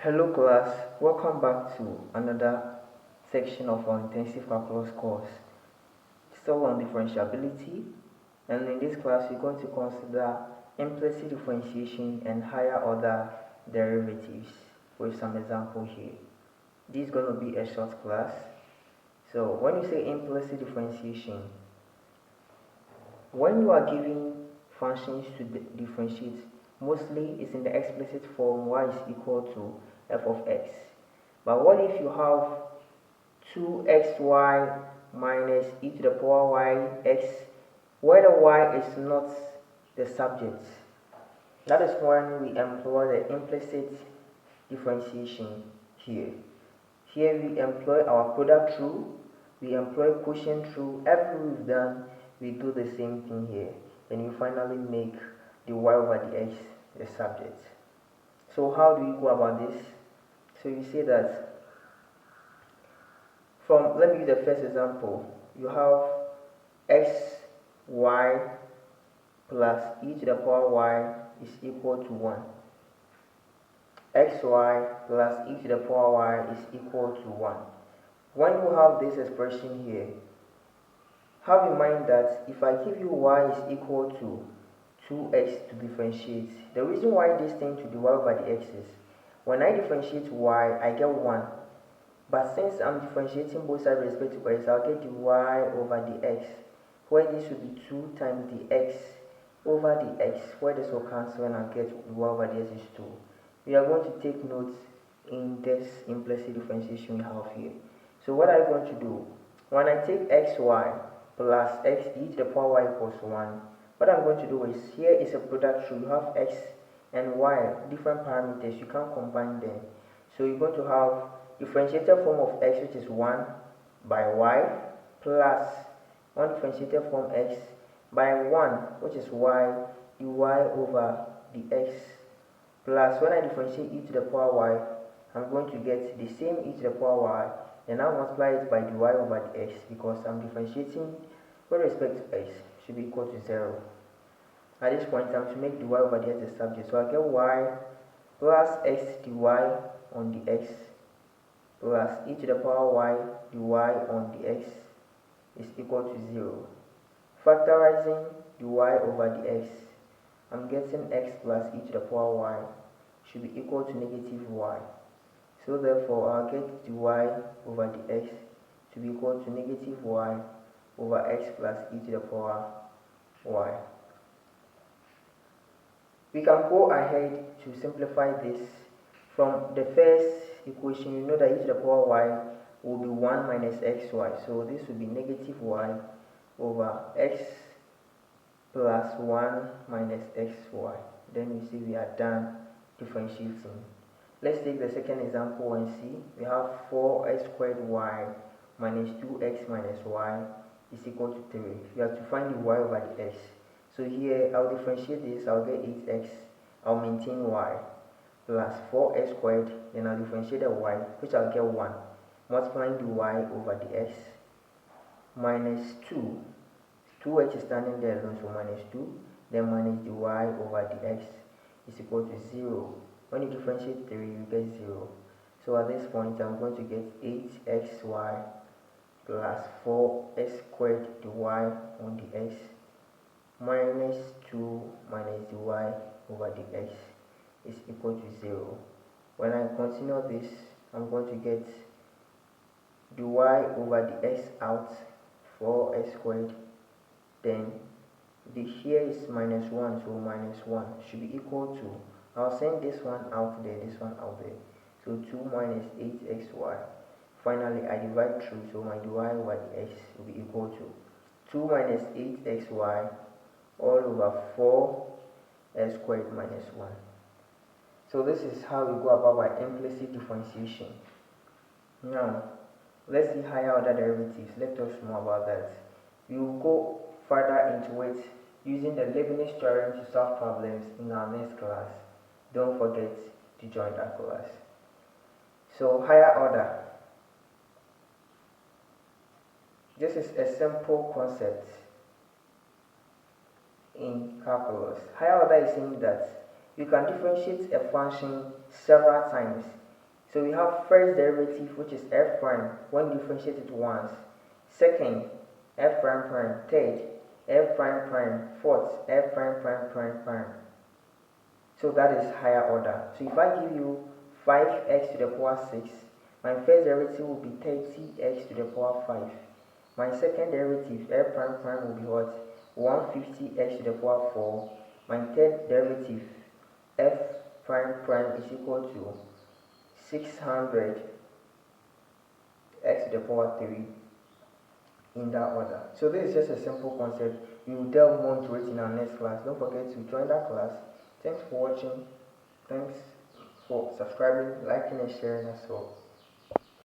Hello class, welcome back to another section of our intensive calculus course. Still on differentiability, and in this class we're going to consider implicit differentiation and higher order derivatives with some example here. This is going to be a short class. So when you say implicit differentiation, when you are given functions to differentiate, mostly it's in the explicit form y is equal to f of x. But what if you have 2xy minus e to the power y x, where the y is not the subject? That is when we employ the implicit differentiation here. Here we employ our product rule, we employ quotient rule. Everything we've done, we do the same thing here. Then you finally make the y over the x the subject. So how do we go about this? So you say that let me use the first example. You have xy plus e to the power y is equal to 1. xy plus e to the power y is equal to 1. When you have this expression here, have in mind that if I give you y is equal to 2x to differentiate, the reason why this thing to the y over the x is, when I differentiate y, I get 1. But since I'm differentiating both sides with respect to x, I'll get the y over the x, where this will be 2 times the x over the x, where this will cancel and I'll get the y over the x is 2. We are going to take notes in this implicit differentiation we have here. So what are you going to do? When I take xy plus x e to the power y equals 1, what I'm going to do is, here is a product rule. You have x and y, different parameters, you can't combine them. So you're going to have differentiated form of x, which is 1 by y, plus undifferentiated form x by 1, which is y, the y over the x, plus when I differentiate e to the power y, I'm going to get the same e to the power y, and I'll multiply it by the y over the x, because I'm differentiating with respect to x, should be equal to 0. At this point, I'm to make the y over the x the subject, so I get y plus x dy on the x plus e to the power y dy on the x is equal to 0. Factorizing the y over the x, I'm getting x plus e to the power y should be equal to negative y. So therefore, I'll get the y over the x to be equal to negative y over x plus e to the power y. We can go ahead to simplify this. From the first equation, you know that e to the power y will be 1 minus xy. So this will be negative y over x plus 1 minus xy. Then you see we are done differentiating. Let's take the second example and see. We have 4x squared y minus 2x minus y is equal to 3. You have to find the y over the x. So here I'll differentiate this, I'll get 8x, I'll maintain y, plus 4x squared, then I'll differentiate the y, which I'll get 1, multiplying the y over the x, minus 2. 2x is standing there alone, so minus 2, then minus the y over the x is equal to 0. When you differentiate 3, you get 0. So at this point, I'm going to get 8xy plus 4x squared dy on the x minus 2 minus the y over the x is equal to 0. When I continue this, I'm going to get the y over the x out, 4x squared, then the here is minus 1, so minus 1 should be equal to, I'll send this one out there, this one out there, so 2 minus 8xy. Finally, I divide through, so my dy over the x will be equal to 2 minus 8xy all over 4x squared minus 1. So this is how we go about our implicit differentiation. Now, let's see higher order derivatives. Let's talk more about that. We will go further into it using the Leibniz theorem to solve problems in our next class. Don't forget to join that class. So higher order. This is a simple concept in calculus. Higher order is saying that you can differentiate a function several times So we have first derivative, which is f prime when differentiated once. Second, f prime prime. Third, f prime prime. Fourth, f prime prime prime prime. So that is higher order. So if I give you 5x to the power 6, my first derivative will be 30x to the power 5. My second derivative, f prime prime, will be what? 150x to the power 4. My third derivative, f prime prime, is equal to 600 x to the power 3, in that order. So this is just a simple concept. We will delve more into it in our next class. Don't forget to join that class. Thanks for watching. Thanks for subscribing, liking, and sharing as well.